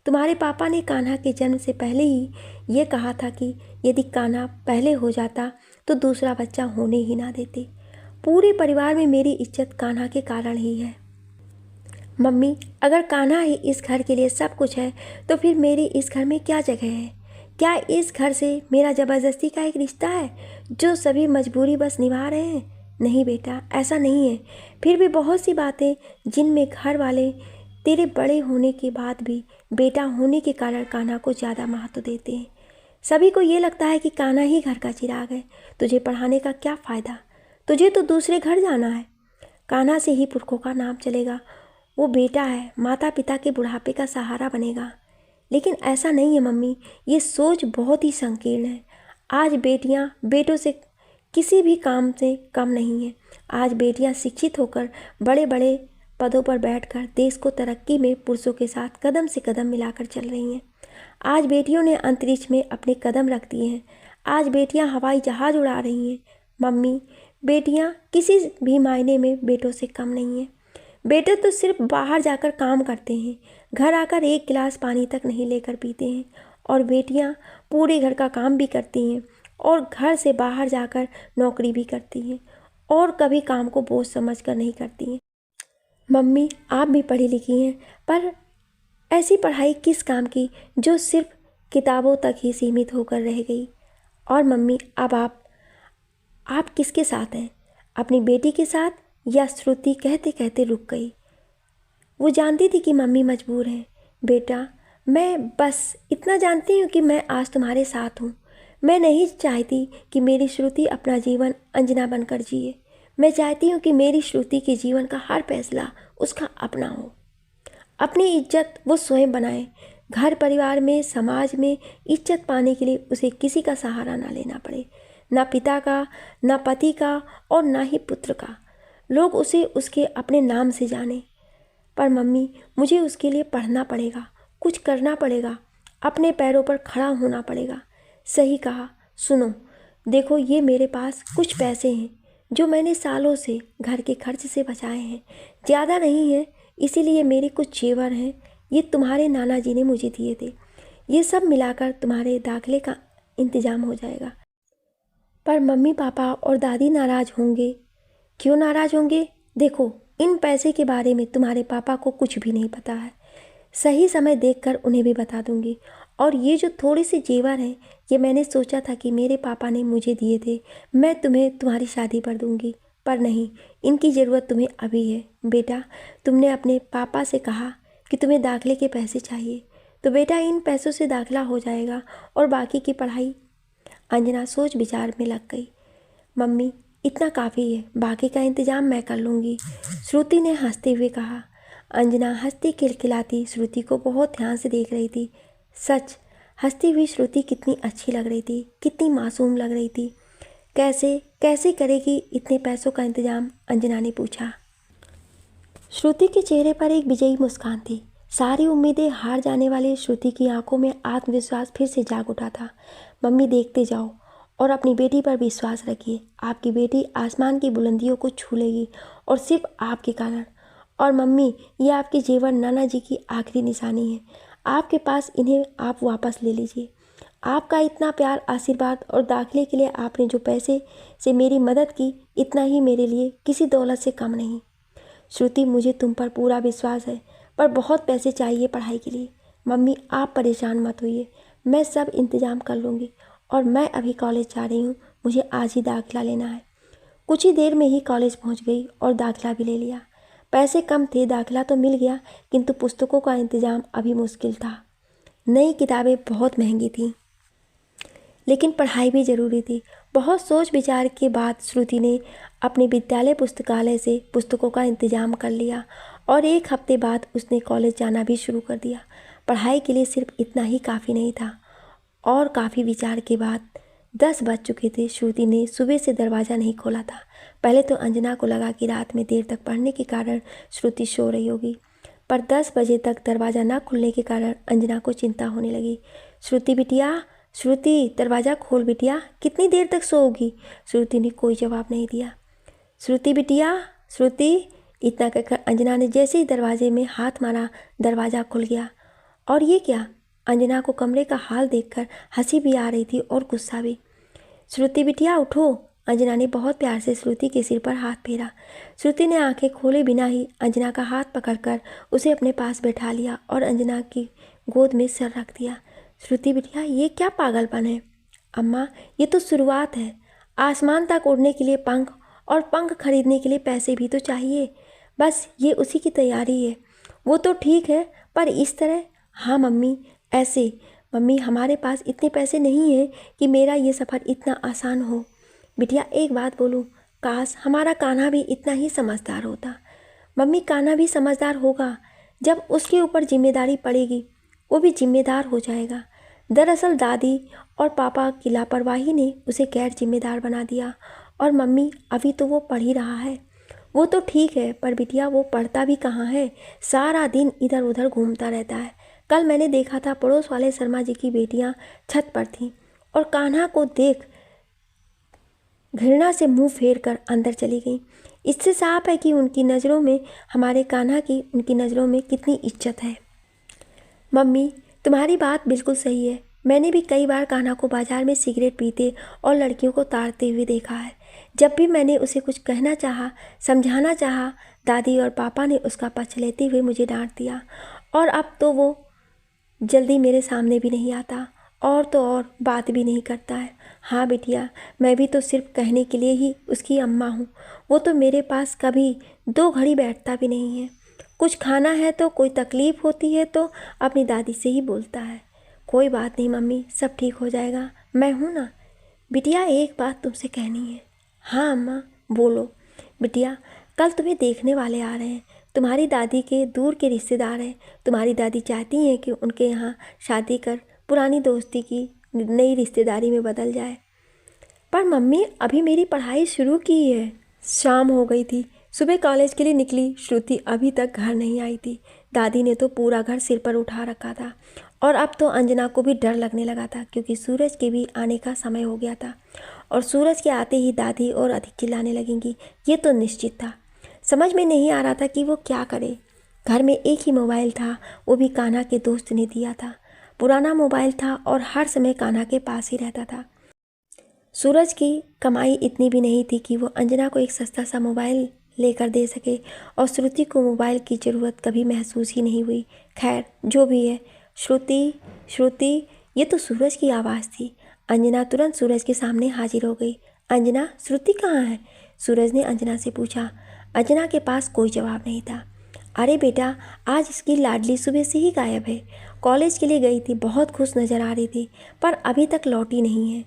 तुम्हारे पापा ने कान्हा के जन्म से पहले ही ये कहा था कि यदि कान्हा पहले हो जाता तो दूसरा बच्चा होने ही ना देते। पूरे परिवार में मेरी इज्जत कान्हा के कारण ही है। मम्मी अगर कान्हा ही इस घर के लिए सब कुछ है तो फिर मेरी इस घर में क्या जगह है? क्या इस घर से मेरा ज़बरदस्ती का एक रिश्ता है जो सभी मजबूरी बस निभा रहे हैं? नहीं बेटा ऐसा नहीं है। फिर भी बहुत सी बातें जिनमें घर वाले तेरे बड़े होने के बाद भी बेटा होने के कारण कान्हा को ज़्यादा महत्व देते हैं। सभी को ये लगता है कि कान्हा ही घर का चिराग है। तुझे पढ़ाने का क्या फ़ायदा? तुझे तो दूसरे घर जाना है। कान्हा से ही पुरखों का नाम चलेगा। वो बेटा है, माता पिता के बुढ़ापे का सहारा बनेगा। लेकिन ऐसा नहीं है मम्मी, ये सोच बहुत ही संकीर्ण है। आज बेटियां बेटों से किसी भी काम से कम नहीं है। आज बेटियां शिक्षित होकर बड़े बड़े पदों पर बैठकर देश को तरक्की में पुरुषों के साथ कदम से कदम मिलाकर चल रही हैं। आज बेटियों ने अंतरिक्ष में अपने कदम रख दिए हैं। आज बेटियां हवाई जहाज़ उड़ा रही हैं। मम्मी बेटियां किसी भी मायने में बेटों से कम नहीं हैं। बेटे तो सिर्फ बाहर जाकर काम करते हैं, घर आकर एक गिलास पानी तक नहीं लेकर पीते हैं, और बेटियां पूरे घर का काम भी करती हैं और घर से बाहर जाकर नौकरी भी करती हैं और कभी काम को बोझ समझकर नहीं करती हैं। मम्मी आप भी पढ़ी लिखी हैं, पर ऐसी पढ़ाई किस काम की जो सिर्फ किताबों तक ही सीमित होकर रह गई। और मम्मी अब आप किसके साथ हैं? अपनी बेटी के साथ? या श्रुति कहते कहते रुक गई। वो जानती थी कि मम्मी मजबूर है। बेटा मैं बस इतना जानती हूँ कि मैं आज तुम्हारे साथ हूँ। मैं नहीं चाहती कि मेरी श्रुति अपना जीवन अंजना बनकर जिए। मैं चाहती हूँ कि मेरी श्रुति के जीवन का हर फैसला उसका अपना हो। अपनी इज्जत वो स्वयं बनाए। घर परिवार में समाज में इज्जत पाने के लिए उसे किसी का सहारा ना लेना पड़े, ना पिता का, ना पति का और ना ही पुत्र का। लोग उसे उसके अपने नाम से जाने। पर मम्मी मुझे उसके लिए पढ़ना पड़ेगा, कुछ करना पड़ेगा, अपने पैरों पर खड़ा होना पड़ेगा। सही कहा। सुनो देखो, ये मेरे पास कुछ पैसे हैं जो मैंने सालों से घर के खर्च से बचाए हैं। ज़्यादा नहीं है, इसीलिए मेरे कुछ जेवर हैं। ये तुम्हारे नाना जी ने मुझे दिए थे। ये सब मिलाकर तुम्हारे दाखिले का इंतज़ाम हो जाएगा। पर मम्मी पापा और दादी नाराज़ होंगे। क्यों नाराज़ होंगे? देखो इन पैसे के बारे में तुम्हारे पापा को कुछ भी नहीं पता है। सही समय देखकर उन्हें भी बता दूंगी। और ये जो थोड़े से जेवर हैं, ये मैंने सोचा था कि मेरे पापा ने मुझे दिए थे, मैं तुम्हें तुम्हारी शादी पर दूंगी। पर नहीं, इनकी ज़रूरत तुम्हें अभी है। बेटा तुमने अपने पापा से कहा कि तुम्हें दाखिले के पैसे चाहिए, तो बेटा इन पैसों से दाखिला हो जाएगा और बाकी की पढ़ाई। अंजना सोच विचार में लग गई। मम्मी इतना काफ़ी है, बाकी का इंतज़ाम मैं कर लूँगी, श्रुति ने हंसते हुए कहा। अंजना हंसती खिलखिलाती श्रुति को बहुत ध्यान से देख रही थी। सच हंसती हुई श्रुति कितनी अच्छी लग रही थी, कितनी मासूम लग रही थी। कैसे कैसे करेगी इतने पैसों का इंतज़ाम, अंजना ने पूछा। श्रुति के चेहरे पर एक विजयी मुस्कान थी। सारी उम्मीदें हार जाने वाली श्रुति की आंखों में आत्मविश्वास फिर से जाग उठा था। मम्मी देखते जाओ और अपनी बेटी पर विश्वास रखिए। आपकी बेटी आसमान की बुलंदियों को छू लेगी और सिर्फ आपके कारण। और मम्मी, ये आपके जेवर नाना जी की आखिरी निशानी है। आपके पास इन्हें आप वापस ले लीजिए। आपका इतना प्यार, आशीर्वाद और दाखिले के लिए आपने जो पैसे से मेरी मदद की, इतना ही मेरे लिए किसी दौलत से कम नहीं। श्रुति, मुझे तुम पर पूरा विश्वास है, पर बहुत पैसे चाहिए पढ़ाई के लिए। मम्मी आप परेशान मत होइए, मैं सब इंतज़ाम कर लूँगी। और मैं अभी कॉलेज जा रही हूँ, मुझे आज ही दाखिला लेना है। कुछ ही देर में ही कॉलेज पहुँच गई और दाखिला भी ले लिया। पैसे कम थे, दाखिला तो मिल गया, किंतु पुस्तकों का इंतज़ाम अभी मुश्किल था। नई किताबें बहुत महंगी थीं, लेकिन पढ़ाई भी ज़रूरी थी। बहुत सोच विचार के बाद श्रुति ने अपने विद्यालय पुस्तकालय से पुस्तकों का इंतज़ाम कर लिया और एक हफ्ते बाद उसने कॉलेज जाना भी शुरू कर दिया। पढ़ाई के लिए सिर्फ इतना ही काफ़ी नहीं था और काफ़ी विचार के बाद 10 बज चुके थे। श्रुति ने सुबह से दरवाज़ा नहीं खोला था। पहले तो अंजना को लगा कि रात में देर तक पढ़ने के कारण श्रुति सो रही होगी, पर 10 बजे तक दरवाज़ा न खुलने के कारण अंजना को चिंता होने लगी। श्रुति बिटिया, श्रुति दरवाज़ा खोल बिटिया, कितनी देर तक सोओगी? श्रुति ने कोई जवाब नहीं दिया। श्रुति बिटिया, श्रुति, इतना कहकर अंजना ने जैसे ही दरवाजे में हाथ मारा, दरवाज़ा खुल गया। और ये क्या? अंजना को कमरे का हाल देखकर हंसी भी आ रही थी और गुस्सा भी। श्रुति बिटिया उठो, अंजना ने बहुत प्यार से श्रुति के सिर पर हाथ फेरा। श्रुति ने आंखें खोले बिना ही अंजना का हाथ पकड़कर उसे अपने पास बैठा लिया और अंजना की गोद में सर रख दिया। श्रुति बिटिया, ये क्या पागलपन है? अम्मा, ये तो शुरुआत है। आसमान तक उड़ने के लिए पंख, और पंख खरीदने के लिए पैसे भी तो चाहिए। बस ये उसी की तैयारी है। वो तो ठीक है, पर इस तरह? हाँ मम्मी, ऐसे। मम्मी, हमारे पास इतने पैसे नहीं हैं कि मेरा ये सफ़र इतना आसान हो। बिटिया एक बात बोलूँ, काश हमारा कान्हा भी इतना ही समझदार होता। मम्मी, कान्हा भी समझदार होगा, जब उसके ऊपर जिम्मेदारी पड़ेगी वो भी जिम्मेदार हो जाएगा। दरअसल दादी और पापा की लापरवाही ने उसे गैर जिम्मेदार बना दिया। और मम्मी, अभी तो वो पढ़ ही रहा है। वो तो ठीक है, पर बिटिया वो पढ़ता भी कहाँ है, सारा दिन इधर उधर घूमता रहता है। कल मैंने देखा था, पड़ोस वाले शर्मा जी की बेटियां छत पर थीं और कान्हा को देख घृणा से मुंह फेर कर अंदर चली गईं। इससे साफ है कि उनकी नज़रों में हमारे कान्हा की उनकी नज़रों में कितनी इज्जत है। मम्मी, तुम्हारी बात बिल्कुल सही है। मैंने भी कई बार कान्हा को बाजार में सिगरेट पीते और लड़कियों को ताड़ते हुए देखा है। जब भी मैंने उसे कुछ कहना चाहा, समझाना चाहा, दादी और पापा ने उसका पक्ष लेते हुए मुझे डांट दिया। और अब तो वो जल्दी मेरे सामने भी नहीं आता और तो और बात भी नहीं करता है। हाँ बिटिया, मैं भी तो सिर्फ कहने के लिए ही उसकी अम्मा हूँ। वो तो मेरे पास कभी 2 घड़ी बैठता भी नहीं है। कुछ खाना है तो, कोई तकलीफ़ होती है तो अपनी दादी से ही बोलता है। कोई बात नहीं मम्मी, सब ठीक हो जाएगा, मैं हूँ ना। बिटिया एक बात तुमसे कहनी है। हाँ अम्मा, बोलो। बिटिया, कल तुम्हें देखने वाले आ रहे हैं। तुम्हारी दादी के दूर के रिश्तेदार हैं। तुम्हारी दादी चाहती हैं कि उनके यहाँ शादी कर पुरानी दोस्ती की नई रिश्तेदारी में बदल जाए। पर मम्मी, अभी मेरी पढ़ाई शुरू की है। शाम हो गई थी। सुबह कॉलेज के लिए निकली श्रुति अभी तक घर नहीं आई थी। दादी ने तो पूरा घर सिर पर उठा रखा था और अब तो अंजना को भी डर लगने लगा था, क्योंकि सूरज के भी आने का समय हो गया था और सूरज के आते ही दादी और अधिक चिल्लाने लगेंगी, ये तो निश्चित था। समझ में नहीं आ रहा था कि वो क्या करे। घर में एक ही मोबाइल था, वो भी कान्हा के दोस्त ने दिया था। पुराना मोबाइल था और हर समय कान्हा के पास ही रहता था। सूरज की कमाई इतनी भी नहीं थी कि वो अंजना को एक सस्ता सा मोबाइल लेकर दे सके और श्रुति को मोबाइल की ज़रूरत कभी महसूस ही नहीं हुई। खैर, जो भी है। श्रुति, श्रुति, ये तो सूरज की आवाज़ थी। अंजना तुरंत सूरज के सामने हाजिर हो गई। अंजना, श्रुति कहाँ है? सूरज ने अंजना से पूछा। अंजना के पास कोई जवाब नहीं था। अरे बेटा, आज इसकी लाडली सुबह से ही गायब है। कॉलेज के लिए गई थी, बहुत खुश नज़र आ रही थी, पर अभी तक लौटी नहीं है।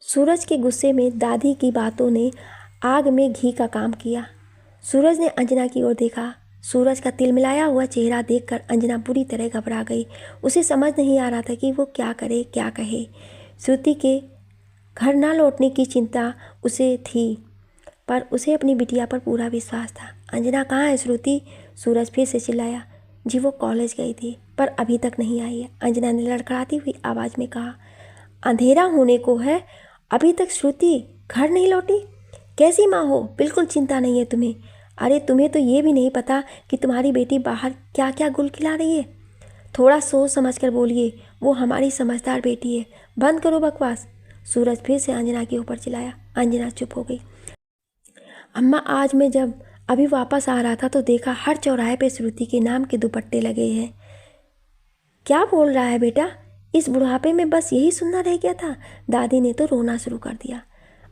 सूरज के गुस्से में दादी की बातों ने आग में घी का काम किया। सूरज ने अंजना की ओर देखा। सूरज का तिलमिलाया हुआ चेहरा देखकर अंजना बुरी तरह घबरा गई। उसे समझ नहीं आ रहा था कि वो क्या करे, क्या कहे। श्रुति के घर ना लौटने की चिंता उसे थी, पर उसे अपनी बिटिया पर पूरा विश्वास था। अंजना कहाँ है श्रुति? सूरज फिर से चिल्लाया। जी वो कॉलेज गई थी, पर अभी तक नहीं आई है, अंजना ने लड़खड़ाती हुई आवाज़ में कहा। अंधेरा होने को है, अभी तक श्रुति घर नहीं लौटी? कैसी माँ हो, बिल्कुल चिंता नहीं है तुम्हें। अरे तुम्हें तो ये भी नहीं पता कि तुम्हारी बेटी बाहर क्या क्या गुल खिला रही है। थोड़ा सोच समझ कर बोलिए, वो हमारी समझदार बेटी है। बंद करो बकवास। सूरज फिर से अंजना के ऊपर चिल्लाया। अंजना चुप हो गई। अम्मा, आज मैं जब अभी वापस आ रहा था तो देखा हर चौराहे पे श्रुति के नाम के दुपट्टे लगे हैं। क्या बोल रहा है बेटा? इस बुढ़ापे में बस यही सुनना रह गया था? दादी ने तो रोना शुरू कर दिया।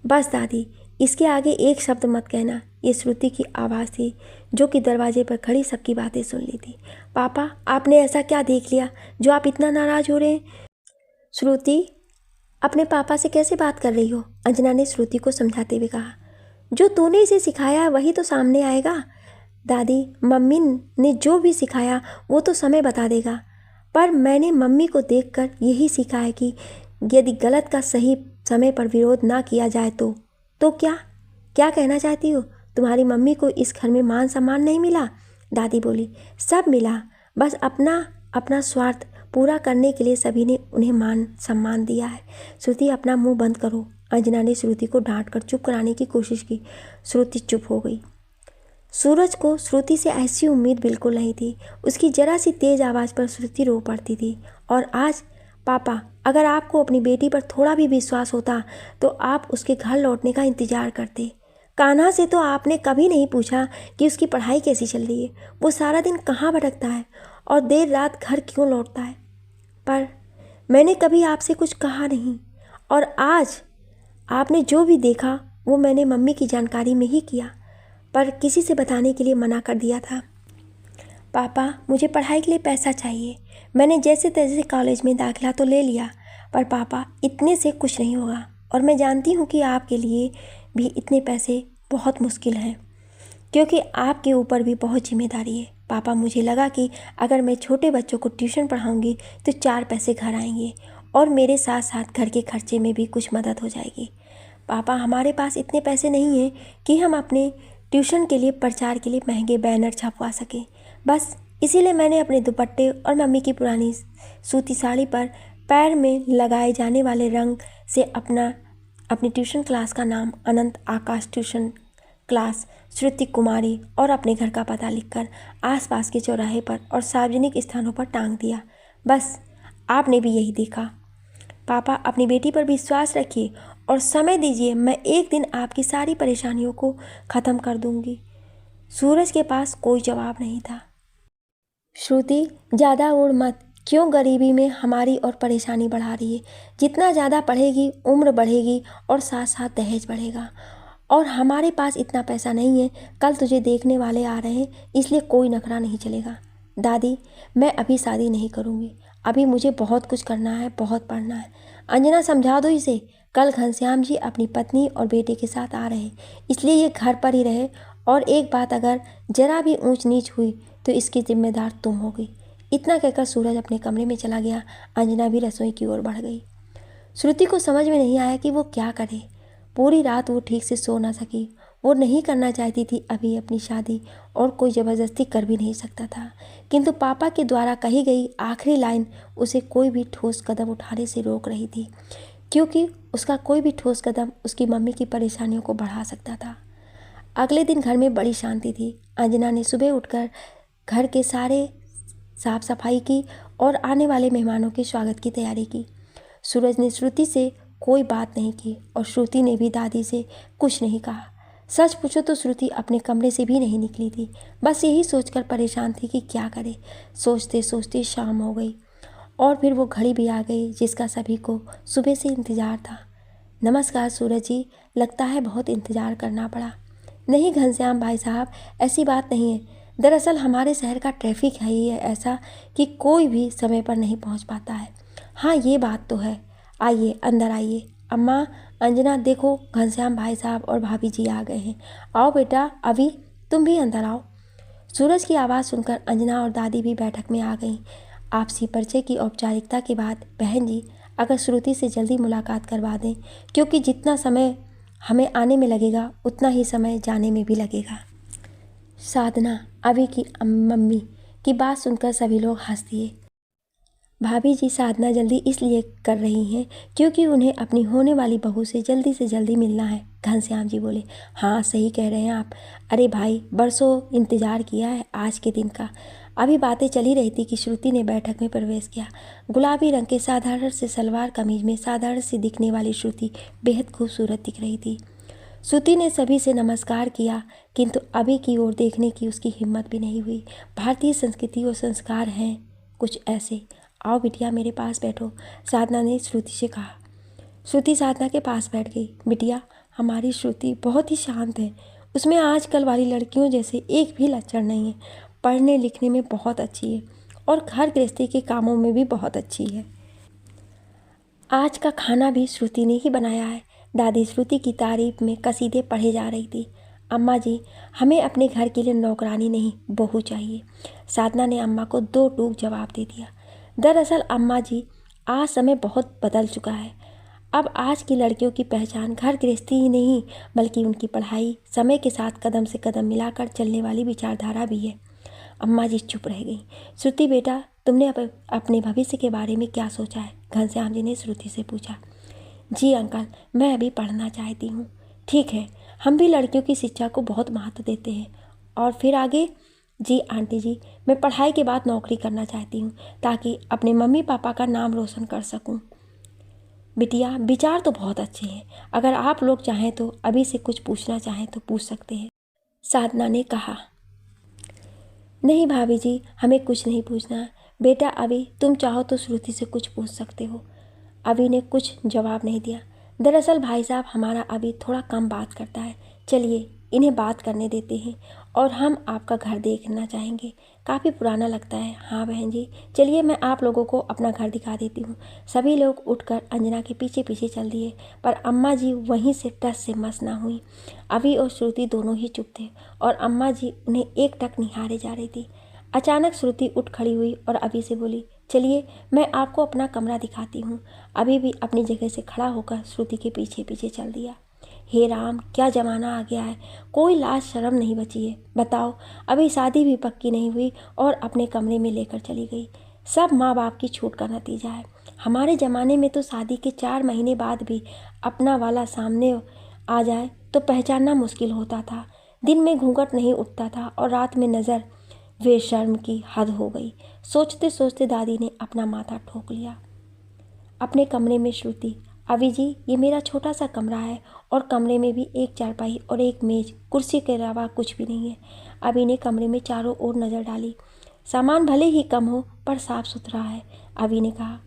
बस दादी, इसके आगे एक शब्द मत कहना। ये श्रुति की आवाज़ थी, जो कि दरवाजे पर खड़ी सबकी बातें सुन ली थी। पापा, आपने ऐसा क्या देख लिया जो आप इतना नाराज़ हो रहे हैं? श्रुति, अपने पापा से कैसे बात कर रही हो? अंजना ने श्रुति को समझाते हुए कहा। जो तूने इसे सिखाया है वही तो सामने आएगा। दादी, मम्मी ने जो भी सिखाया वो तो समय बता देगा, पर मैंने मम्मी को देखकर यही सीखा है कि यदि गलत का सही समय पर विरोध ना किया जाए तो क्या क्या कहना चाहती हो? तुम्हारी मम्मी को इस घर में मान सम्मान नहीं मिला? दादी बोली। सब मिला, बस अपना अपना स्वार्थ पूरा करने के लिए सभी ने उन्हें मान सम्मान दिया है। श्रुति, अपना मुंह बंद करो। अंजना ने श्रुति को डांटकर चुप कराने की कोशिश की। श्रुति चुप हो गई। सूरज को श्रुति से ऐसी उम्मीद बिल्कुल नहीं थी। उसकी जरा सी तेज आवाज़ पर श्रुति रो पड़ती थी। और आज पापा, अगर आपको अपनी बेटी पर थोड़ा भी विश्वास होता तो आप उसके घर लौटने का इंतज़ार करते। कान्हा से तो आपने कभी नहीं पूछा कि उसकी पढ़ाई कैसी चल रही है, वो सारा दिन कहाँ भटकता है और देर रात घर क्यों लौटता है। पर मैंने कभी आपसे कुछ कहा नहीं, और आज आपने जो भी देखा वो मैंने मम्मी की जानकारी में ही किया, पर किसी से बताने के लिए मना कर दिया था। पापा, मुझे पढ़ाई के लिए पैसा चाहिए। मैंने जैसे तैसे कॉलेज में दाखिला तो ले लिया, पर पापा इतने से कुछ नहीं होगा, और मैं जानती हूँ कि आपके लिए भी इतने पैसे बहुत मुश्किल हैं, क्योंकि आपके ऊपर भी बहुत जिम्मेदारी है। पापा, मुझे लगा कि अगर मैं छोटे बच्चों को ट्यूशन पढ़ाऊँगी तो 4 पैसे घर आएंगे और मेरे साथ साथ घर के खर्चे में भी कुछ मदद हो जाएगी। पापा, हमारे पास इतने पैसे नहीं हैं कि हम अपने ट्यूशन के लिए प्रचार के लिए महंगे बैनर छपवा सकें। बस इसीलिए मैंने अपने दुपट्टे और मम्मी की पुरानी सूती साड़ी पर पैर में लगाए जाने वाले रंग से अपनी ट्यूशन क्लास का नाम अनंत आकाश ट्यूशन क्लास श्रुति कुमारी और अपने घर का पता लिखकर आसपास के चौराहे पर और सार्वजनिक स्थानों पर टांग दिया। बस आपने भी यही देखा। पापा, अपनी बेटी पर विश्वास रखिए और समय दीजिए, मैं एक दिन आपकी सारी परेशानियों को ख़त्म कर दूंगी। सूरज के पास कोई जवाब नहीं था। श्रुति, ज़्यादा उड़ मत। क्यों गरीबी में हमारी और परेशानी बढ़ा रही है? जितना ज़्यादा पढ़ेगी उम्र बढ़ेगी और साथ साथ दहेज बढ़ेगा, और हमारे पास इतना पैसा नहीं है। कल तुझे देखने वाले आ रहे हैं, इसलिए कोई नखरा नहीं चलेगा। दादी, मैं अभी शादी नहीं करूँगी। अभी मुझे बहुत कुछ करना है, बहुत पढ़ना है। अंजना, समझा दो इसे। कल घनश्याम जी अपनी पत्नी और बेटे के साथ आ रहे हैं, इसलिए ये घर पर ही रहे, और एक बात अगर जरा भी ऊंच नीच हुई तो इसकी जिम्मेदार तुम होगी। इतना कहकर सूरज अपने कमरे में चला गया। अंजना भी रसोई की ओर बढ़ गई। श्रुति को समझ में नहीं आया कि वो क्या करे। पूरी रात वो ठीक से सो ना सकी। वो नहीं करना चाहती थी अभी अपनी शादी, और कोई ज़बरदस्ती कर भी नहीं सकता था, किंतु पापा के द्वारा कही गई आखिरी लाइन उसे कोई भी ठोस कदम उठाने से रोक रही थी, क्योंकि उसका कोई भी ठोस कदम उसकी मम्मी की परेशानियों को बढ़ा सकता था। अगले दिन घर में बड़ी शांति थी। अंजना ने सुबह उठकर घर के सारे साफ सफाई की और आने वाले मेहमानों के स्वागत की तैयारी की। सूरज ने श्रुति से कोई बात नहीं की और श्रुति ने भी दादी से कुछ नहीं कहा। सच पूछो तो श्रुति अपने कमरे से भी नहीं निकली थी, बस यही सोचकर परेशान थी कि क्या करे। सोचते सोचते शाम हो गई और फिर वो घड़ी भी आ गई जिसका सभी को सुबह से इंतज़ार था। नमस्कार सूरज जी, लगता है बहुत इंतज़ार करना पड़ा। नहीं घनश्याम भाई साहब, ऐसी बात नहीं है। दरअसल हमारे शहर का ट्रैफिक है ही ऐसा कि कोई भी समय पर नहीं पहुंच पाता है। हाँ, ये बात तो है। आइए अंदर आइए। अम्मा, अंजना, देखो घनश्याम भाई साहब और भाभी जी आ गए हैं। आओ बेटा, अभी तुम भी अंदर आओ। सूरज की आवाज़ सुनकर अंजना और दादी भी बैठक में आ गईं। आपसी परिचय की औपचारिकता के बाद, बहन जी, अगर श्रुति से जल्दी मुलाकात करवा दें, क्योंकि जितना समय हमें आने में लगेगा उतना ही समय जाने में भी लगेगा। साधना, अभी की मम्मी की बात सुनकर सभी लोग हंस दिए। भाभी जी साधना जल्दी इसलिए कर रही हैं क्योंकि उन्हें अपनी होने वाली बहू से जल्दी मिलना है। घनश्याम जी बोले। हाँ, सही कह रहे हैं आप। अरे भाई, बरसों इंतज़ार किया है आज के दिन का। अभी बातें चली रही थी कि श्रुति ने बैठक में प्रवेश किया। गुलाबी रंग के साधारण से सलवार कमीज में साधारण से दिखने वाली श्रुति बेहद खूबसूरत दिख रही थी। श्रुति ने सभी से नमस्कार किया, किंतु अभी की ओर देखने की उसकी हिम्मत भी नहीं हुई। भारतीय संस्कृति और संस्कार हैं कुछ ऐसे। आओ बिटिया, मेरे पास बैठो, साधना ने श्रुति से कहा। श्रुति साधना के पास बैठ गई। बिटिया, हमारी श्रुति बहुत ही शांत है। उसमें आजकल वाली लड़कियों जैसे एक भी लक्षण नहीं है। पढ़ने लिखने में बहुत अच्छी है और घर गृहस्थी के कामों में भी बहुत अच्छी है। आज का खाना भी श्रुति ने ही बनाया है। दादी श्रुति की तारीफ में कसीदे पढ़े जा रही थी। अम्मा जी, हमें अपने घर के लिए नौकरानी नहीं, बहू चाहिए। साधना ने अम्मा को दो टूक जवाब दे दिया। दरअसल अम्मा जी, आज समय बहुत बदल चुका है। अब आज की लड़कियों की पहचान घर गृहस्थी ही नहीं, बल्कि उनकी पढ़ाई, समय के साथ कदम से कदम मिलाकर चलने वाली विचारधारा भी है। अम्मा जी चुप रह गई। श्रुति बेटा, तुमने अपने भविष्य के बारे में क्या सोचा है? घनश्याम जी ने श्रुति से पूछा। जी अंकल, मैं अभी पढ़ना चाहती हूँ। ठीक है, हम भी लड़कियों की शिक्षा को बहुत महत्व देते हैं। और फिर आगे? जी आंटी जी, मैं पढ़ाई के बाद नौकरी करना चाहती हूँ ताकि अपने मम्मी पापा का नाम रोशन कर सकूँ। बिटिया, विचार तो बहुत अच्छे हैं। अगर आप लोग चाहें तो अभी से कुछ पूछना चाहें तो पूछ सकते हैं, साधना ने कहा। नहीं भाभी जी, हमें कुछ नहीं पूछना। बेटा अभी, तुम चाहो तो श्रुति से कुछ पूछ सकते हो। अभी ने कुछ जवाब नहीं दिया। दरअसल भाई साहब, हमारा अभी थोड़ा कम बात करता है। चलिए इन्हें बात करने देते हैं। और हम आपका घर देखना चाहेंगे, काफ़ी पुराना लगता है। हाँ बहन जी, चलिए मैं आप लोगों को अपना घर दिखा देती हूँ। सभी लोग उठकर अंजना के पीछे पीछे चल दिए, पर अम्मा जी वहीं से टस से मस ना हुई। अभी और श्रुति दोनों ही चुप थे और अम्मा जी उन्हें एक टक निहारे जा रही थी। अचानक श्रुति उठ खड़ी हुई और अभी से बोली, चलिए मैं आपको अपना कमरा दिखाती हूँ। अभी भी अपनी जगह से खड़ा होकर श्रुति के पीछे पीछे चल दिया। हे राम, क्या ज़माना आ गया है, कोई लाज शर्म नहीं बची है। बताओ, अभी शादी भी पक्की नहीं हुई और अपने कमरे में लेकर चली गई। सब माँ बाप की छूट का नतीजा है। हमारे ज़माने में तो शादी के 4 महीने बाद भी अपना वाला सामने आ जाए तो पहचानना मुश्किल होता था। दिन में घूंघट नहीं उठता था और रात में नज़र। बेशर्म की हद हो गई। सोचते सोचते दादी ने अपना माथा ठोक लिया। अपने कमरे में श्रुति, अभी जी, ये मेरा छोटा सा कमरा है और कमरे में भी एक चारपाई और एक मेज, कुर्सी के अलावा कुछ भी नहीं है। अभी ने कमरे में चारों ओर नज़र डाली। सामान भले ही कम हो पर साफ सुथरा है। अभी ने कहा,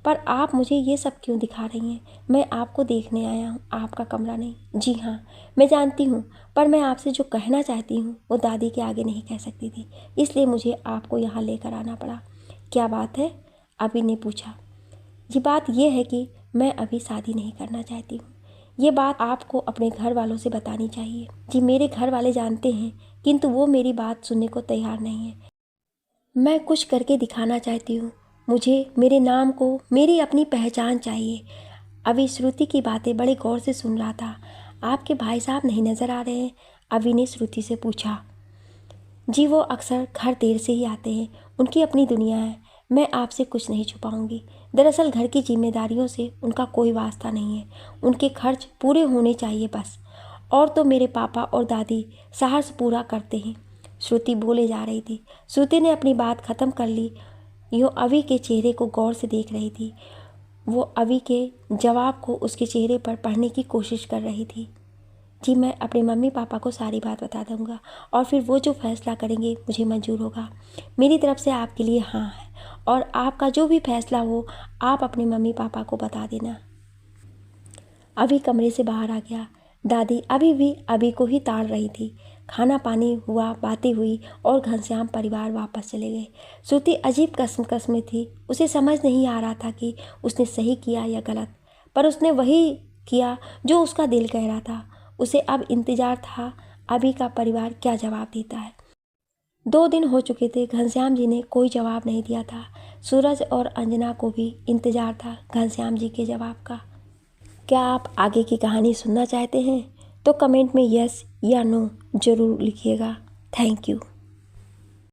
पर आप मुझे ये सब क्यों दिखा रही हैं? मैं आपको देखने आया हूँ, आपका कमरा नहीं। जी हाँ, मैं जानती हूँ, पर मैं आपसे जो कहना चाहती हूँ वो दादी के आगे नहीं कह सकती थी, इसलिए मुझे आपको यहाँ लेकर आना पड़ा। क्या बात है? अभी ने पूछा। ये बात यह है कि मैं अभी शादी नहीं करना चाहती हूँ। ये बात आपको अपने घर वालों से बतानी चाहिए। जी, मेरे घर वाले जानते हैं, किंतु वो मेरी बात सुनने को तैयार नहीं है। मैं कुछ करके दिखाना चाहती हूँ। मुझे मेरे नाम को, मेरी अपनी पहचान चाहिए। अभी श्रुति की बातें बड़े गौर से सुन रहा था। आपके भाई साहब नहीं नज़र आ रहे हैं? अभी ने श्रुति से पूछा। जी, वो अक्सर घर देर से ही आते हैं, उनकी अपनी दुनिया है। मैं आपसे कुछ नहीं छुपाऊंगी। दरअसल घर की जिम्मेदारियों से उनका कोई वास्ता नहीं है। उनके खर्च पूरे होने चाहिए बस। और तो मेरे पापा और दादी साहस पूरा करते हैं। श्रुति बोले जा रही थी। श्रुति ने अपनी बात ख़त्म कर ली। यो अभी के चेहरे को गौर से देख रही थी। वो अभी के जवाब को उसके चेहरे पर पढ़ने की कोशिश कर रही थी। जी, मैं अपने मम्मी पापा को सारी बात बता दूंगा और फिर वो जो फैसला करेंगे मुझे मंजूर होगा। मेरी तरफ से आपके लिए हाँ है, और आपका जो भी फैसला हो आप अपने मम्मी पापा को बता देना। अभी कमरे से बाहर आ गया। दादी अभी भी अभी को ही ताड़ रही थी। खाना पानी हुआ, बातें हुई और घनश्याम परिवार वापस चले गए। श्रुति अजीब कसमकस में थी। उसे समझ नहीं आ रहा था कि उसने सही किया या गलत, पर उसने वही किया जो उसका दिल कह रहा था। उसे अब इंतजार था अभी का परिवार क्या जवाब देता है। 2 दिन हो चुके थे, घनश्याम जी ने कोई जवाब नहीं दिया था। सूरज और अंजना को भी इंतजार था घनश्याम जी के जवाब का। क्या आप आगे की कहानी सुनना चाहते हैं? तो कमेंट में यस या नो ज़रूर लिखिएगा। Thank you.